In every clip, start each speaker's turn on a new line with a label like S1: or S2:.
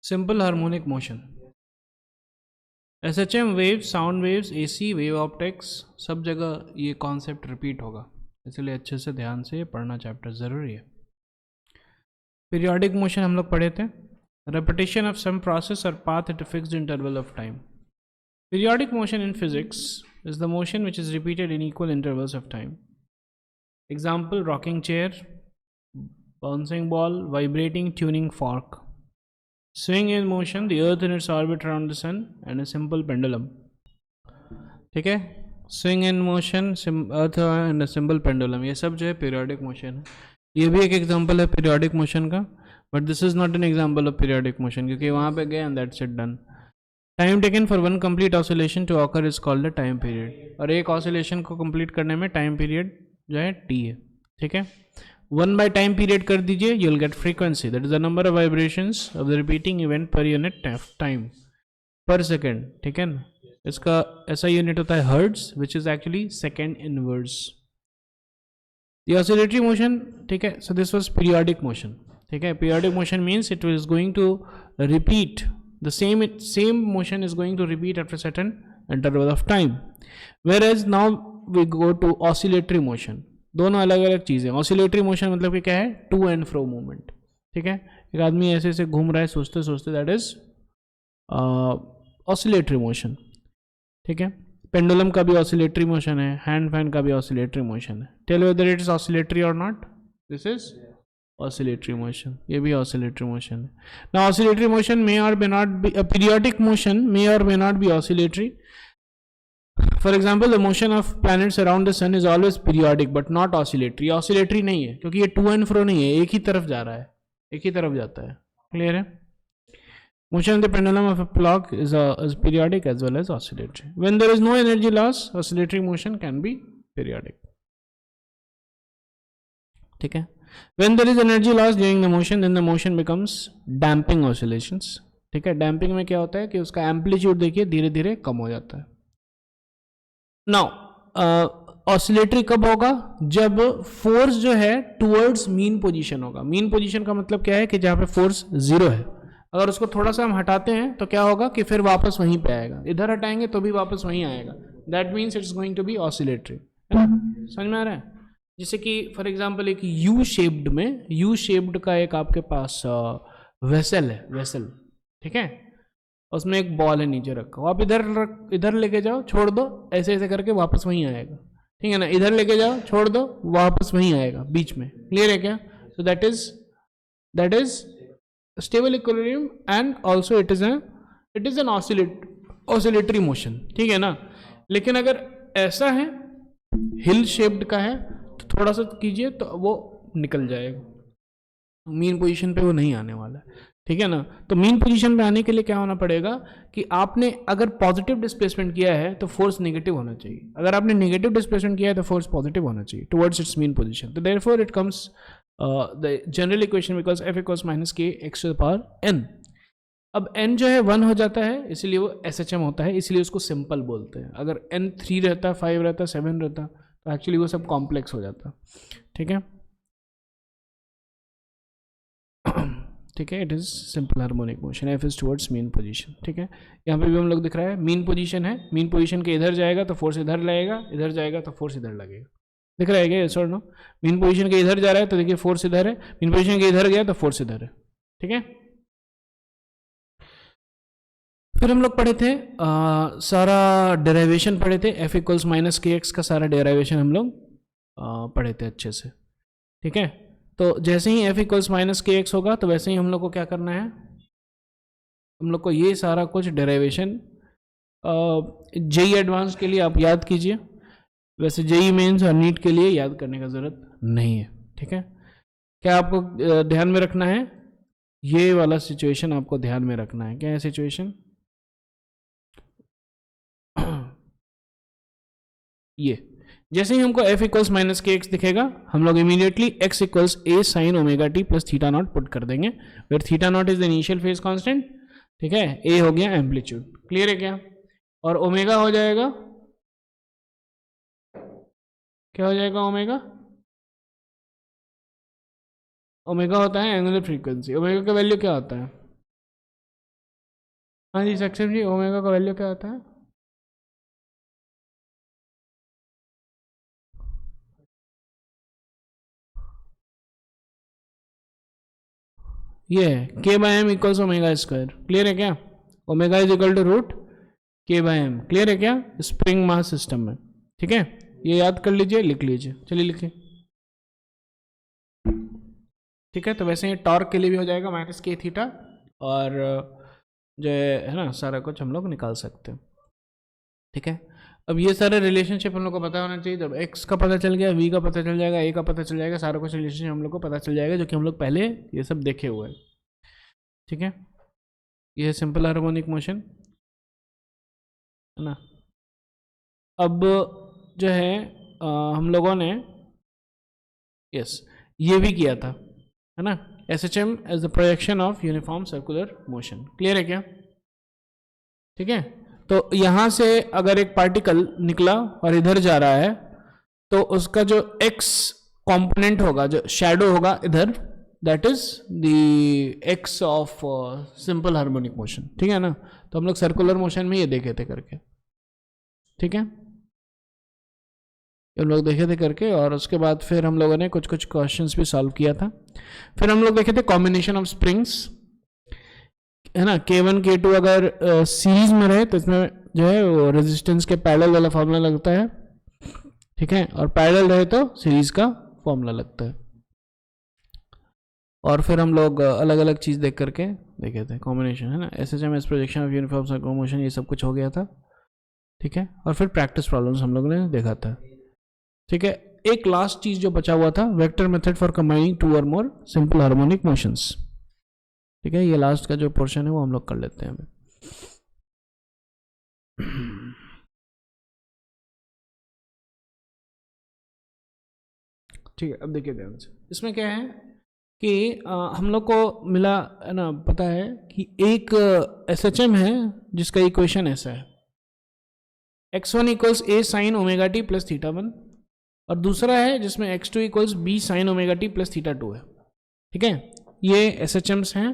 S1: Simple harmonic motion, SHM waves, sound waves, AC wave optics, सब जगह ये concept repeat होगा, इसलिए अच्छे से ध्यान से पढ़ना चैप्टर ज़रूरी है। पीरियोडिक मोशन हम लोग पढ़े थे, repetition of some process or path at a fixed interval of time. Periodic motion in physics is the motion which is repeated in equal intervals of time. Example: rocking chair, bouncing ball, vibrating tuning fork. Swing in motion, the earth in its orbit around the sun, and a simple pendulum. ठीक है, swing in motion, earth and simple pendulum, ये सब जो है periodic motion है। ये भी एक एग्जांपल है पीरियोडिक मोशन का, but this is not an example of periodic motion, क्योंकि वहाँ पे गए and that's it done. Time taken for one complete oscillation to occur is called the time period, और एक ऑसिलेशन को कंप्लीट करने में टाइम पीरियड जो है टी है। ठीक है, 1 by टाइम पीरियड कर दीजिए, you will get frequency, that is the number of vibrations of the repeating event per unit time per second. ठीक है ना, इसका ऐसा यूनिट होता है hertz, which is actually second inverse. The oscillatory motion, ठीक है, so this was periodic motion. ठीक है, periodic motion means it is going to repeat the same motion is going to repeat after certain interval of time, whereas now we go to oscillatory motion। दोनों अलग अलग चीज़ें। Oscillatory motion मतलब कि क्या है, टू एंड फ्रो मूवमेंट। ठीक है, एक आदमी ऐसे ऐसे घूम रहा है सोचते सोचते, दैट इज ऑसिलेटरी मोशन। ठीक है, पेंडुलम का भी ऑसिलेटरी मोशन है, हैंड फैन का भी ऑसिलेटरी मोशन है। Tell whether it is oscillatory और not, this is oscillatory motion, ये भी ऑसिलेटरी मोशन है। नाउ ऑसिलेटरी मोशन मे और may not be, periodic motion may और may not be oscillatory. For example, the motion of planets around the sun is always periodic but not oscillatory. Oscillatory नहीं है क्योंकि ये to and fro नहीं है, एक ही तरफ जा रहा है, एक ही तरफ जाता है। क्लियर है? Motion of the pendulum of a clock is periodic as well as oscillatory. When there is no energy loss, oscillatory motion can be periodic. ठीक है, when there is energy loss during the motion, then the motion becomes damping oscillations. ठीक है, damping में क्या होता है कि उसका एम्पलीट्यूड देखिए धीरे धीरे कम हो जाता है। Now, ऑसिलेटरी कब होगा, जब फोर्स जो है टूवर्ड्स मीन पोजीशन होगा। मीन पोजीशन का मतलब क्या है कि जहाँ पे फोर्स जीरो है, अगर उसको थोड़ा सा हम हटाते हैं तो क्या होगा कि फिर वापस वहीं पे आएगा, इधर हटाएंगे तो भी वापस वहीं आएगा, that means it's going to be oscillatory. समझ में आ रहा है? जैसे कि फॉर एग्जांपल एक यू शेप्ड में, यू शेप्ड का एक आपके पास वेसल है, वेसल, ठीक है, उसमें एक बॉल है नीचे रखा, आप इधर लेके जाओ, छोड़ दो, ऐसे ऐसे करके वापस वहीं आएगा। ठीक है ना, इधर लेके जाओ, छोड़ दो, वापस वहीं आएगा बीच में। क्लियर है क्या? So that is stable equilibrium and also it is an oscillatory motion। ठीक है ना, लेकिन अगर ऐसा है, हिल शेप्ड का है, तो थोड़ा सा कीजिए तो वो निकल जाएगा, मीन पोजीशन पे वो नहीं आने वाला है। ठीक है ना, तो मीन पोजीशन पे आने के लिए क्या होना पड़ेगा कि आपने अगर पॉजिटिव डिस्प्लेसमेंट किया है तो फोर्स नेगेटिव होना चाहिए, अगर आपने नेगेटिव डिस्प्लेसमेंट किया है तो फोर्स पॉजिटिव होना चाहिए टुवर्ड्स इट्स मीन पोजीशन। तो therefore it comes the general equation because f equals minus k x to the power n। अब n जो है 1 हो जाता है, इसलिए वो SHM होता है, इसलिए उसको सिंपल बोलते हैं। अगर n 3 रहता, 5 रहता, 7 रहता, तो एक्चुअली वो सब कॉम्प्लेक्स हो जाता। ठीक है, ठीक है, it is simple harmonic motion, f is towards mean position. ठीक है, यहाँ पे भी हम लोग दिख रहा है मीन पोजीशन है, मीन पोजीशन के इधर जाएगा तो फोर्स इधर लगेगा, इधर जाएगा तो फोर्स इधर लगेगा। दिख रहा है क्या? यस और नो? मीन पोजीशन के इधर जा रहा है तो देखिए फोर्स इधर है, मीन पोजीशन के इधर गया तो फोर्स इधर है। ठीक है, फिर हम लोग पढ़े थे सारा डेरिवेशन पढ़े थे, f equals minus k x का सारा डेरिवेशन हम लोग पढ़े थे अच्छे से। ठीक है, तो जैसे ही f equals minus k x होगा तो वैसे ही हम लोग को क्या करना है, हम लोग को ये सारा कुछ डेरिवेशन जेई एडवांस के लिए आप याद कीजिए, वैसे जेई मेंस और नीट के लिए याद करने का जरूरत नहीं है। ठीक है, क्या आपको ध्यान में रखना है, ये वाला सिचुएशन आपको ध्यान में रखना है। क्या है सिचुएशन? ये जैसे ही हमको f equals minus k x दिखेगा, हम लोग immediately x equals a sine omega T plus theta naught put कर देंगे, where theta naught is the initial phase constant. ठीक है, a हो गया एम्पलीट्यूड। क्लियर है क्या? और ओमेगा हो जाएगा, क्या हो जाएगा ओमेगा? ओमेगा होता है एंगुलर फ्रीक्वेंसी। ओमेगा का वैल्यू क्या होता है? हाँ जी सक्षम जी, ओमेगा का वैल्यू क्या आता है? ये है k by m equals omega square. Clear है क्या? Omega is equal to root k by m. Clear है क्या? स्प्रिंग मास सिस्टम में। ठीक है, ये याद कर लीजिए, लिख लीजिए। चलिए लिखिए। ठीक है, तो वैसे ही टॉर्क के लिए भी हो जाएगा माइनस के थीटा, और जो है ना सारा कुछ हम लोग निकाल सकते हैं। ठीक है, अब ये सारे रिलेशनशिप हम लोग को पता होना चाहिए। जब एक्स का पता चल गया, वी का पता चल जाएगा, ए का पता चल जाएगा, सारा कुछ रिलेशनशिप हम लोग को पता चल जाएगा, जो कि हम लोग पहले ये सब देखे हुए हैं। ठीक है, ये है सिंपल हार्मोनिक मोशन, है ना। अब जो है हम लोगों ने यस ये भी किया था, है ना, SHM as the projection of uniform circular motion. Clear है क्या? ठीक है, तो यहां से अगर एक पार्टिकल निकला और इधर जा रहा है, तो उसका जो x कंपोनेंट होगा, जो शैडो होगा इधर, that is the x of simple harmonic motion. ठीक है ना, तो हम लोग सर्कुलर मोशन में ये देखे थे करके। ठीक है, हम लोग देखे थे करके, और उसके बाद फिर हम लोगों ने कुछ कुछ क्वेश्चंस भी सॉल्व किया था। फिर हम लोग देखे थे कॉम्बिनेशन ऑफ स्प्रिंग्स, है ना। K1 K2 अगर सीरीज में रहे तो इसमें जो है वो रेजिस्टेंस के पैरेलल वाला फॉर्मूला लगता है। ठीक है, और पैरेलल रहे तो सीरीज का फॉर्मूला लगता है। और फिर हम लोग अलग अलग चीज देख करके देखे थे कॉम्बिनेशन, है ना, SHM as projection of uniform circular motion, ये सब कुछ हो गया था। ठीक है, और फिर प्रैक्टिस प्रॉब्लम्स हम लोग ने देखा था। ठीक है, एक लास्ट चीज जो बचा हुआ था, vector method for combining two और मोर सिंपल हार्मोनिक मोशंस। ठीक है, ये लास्ट का जो पोर्शन है वो हम लोग कर लेते हैं अभी। ठीक है, अब देखिए ध्यान से, इसमें क्या है कि हम लोग को मिला, है ना, पता है कि एक SHM है जिसका इक्वेशन ऐसा है, x1 equals A sine omega T plus theta 1, और दूसरा है जिसमें x2 equals B sine omega T plus theta 2 है। ठीक है, ये SHMs हैं,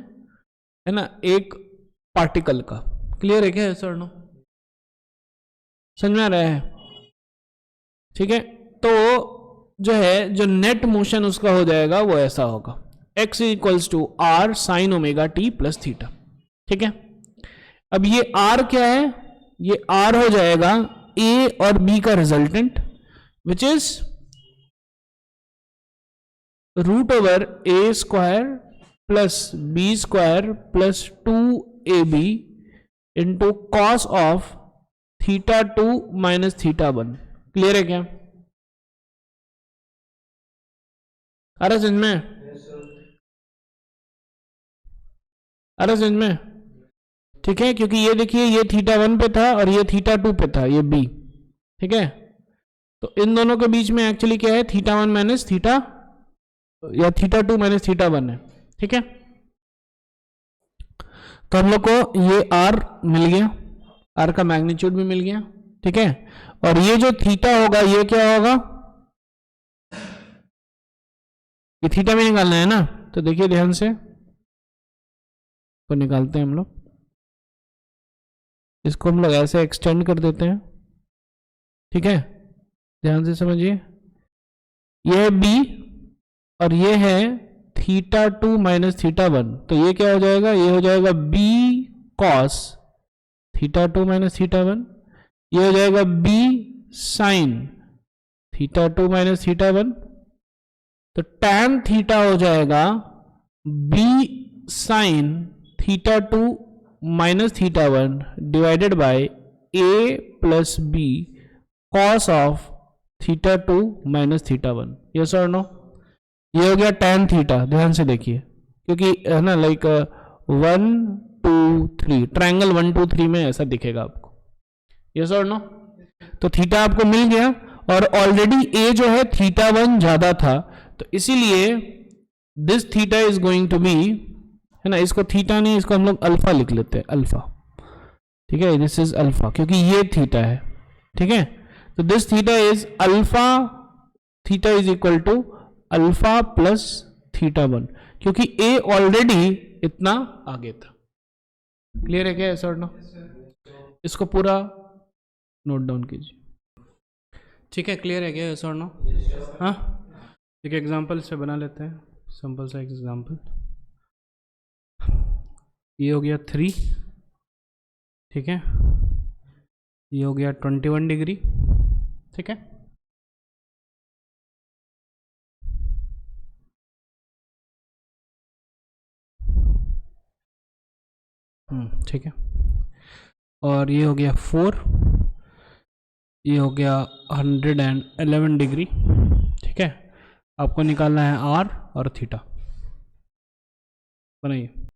S1: है ना, एक पार्टिकल का। क्लियर है क्या सर? नो, समझ में आ रहा है? ठीक है, तो जो है जो नेट मोशन उसका हो जाएगा वो ऐसा होगा, x equals to r sine omega T plus theta. ठीक है, अब ये r क्या है? ये r हो जाएगा a और b का resultant, which is root over a square plus b square plus 2ab into cos of theta 2 minus theta 1। Clear है क्या? अरे समझ में? अरे समझ में? ठीक है, क्योंकि ये देखिए ये थीटा 1 पे था और ये थीटा 2 पे था, ये b। ठीक है, तो इन दोनों के बीच में एक्चुअली क्या है, थीटा 1 माइनस थीटा, या थीटा 2 माइनस थीटा 1 है। ठीक है, तो हम लोग को ये r मिल गया, r का मैग्नीट्यूड भी मिल गया। ठीक है, और ये जो थीटा होगा ये क्या होगा, ये थीटा भी निकालना है ना, तो देखिए ध्यान से, तो निकालते हैं हम लोग, इसको हम लोग ऐसे एक्सटेंड कर देते हैं। ठीक है, ध्यान से समझिए, ये है b और ये है थीटा 2 माइनस थीटा 1, तो ये क्या हो जाएगा, ये हो जाएगा b cos theta 2 minus theta 1, ये हो जाएगा b sine theta 2 minus theta 1, तो tan थीटा हो जाएगा b sine theta 2 minus theta 1 divided by a plus b cos of theta 2 minus theta 1। Yes और नो? ये हो गया tan थीटा। ध्यान से देखिए, क्योंकि है ना, लाइक 1 2 3 ट्रायंगल 1 2 3 में ऐसा दिखेगा आपको। यस और नो? तो थीटा आपको मिल गया, और ऑलरेडी a जो है थीटा 1 ज्यादा था, तो इसीलिए this theta is going to be, है ना, इसको थीटा नहीं, इसको हम लोग अल्फा लिख लेते हैं, अल्फा। ठीक है, दिस इज अल्फा, क्योंकि ये थीटा है। ठीक है, तो this theta is alpha, theta is equal to alpha plus theta 1, क्योंकि a ऑलरेडी इतना आगे था। क्लियर है क्या, यस और नो? इसको पूरा नोट डाउन कीजिए। ठीक है, क्लियर है क्या, यस और नो? हाँ, एक एग्जांपल से बना लेते हैं, सिंपल सा एग्जांपल। ये हो गया 3, ठीक है, ये हो गया 21 डिग्री, ठीक है। ठीक है, और ये हो गया 4, ये हो गया 111 डिग्री, ठीक है। आपको निकालना है आर और थीटा, बनाइए।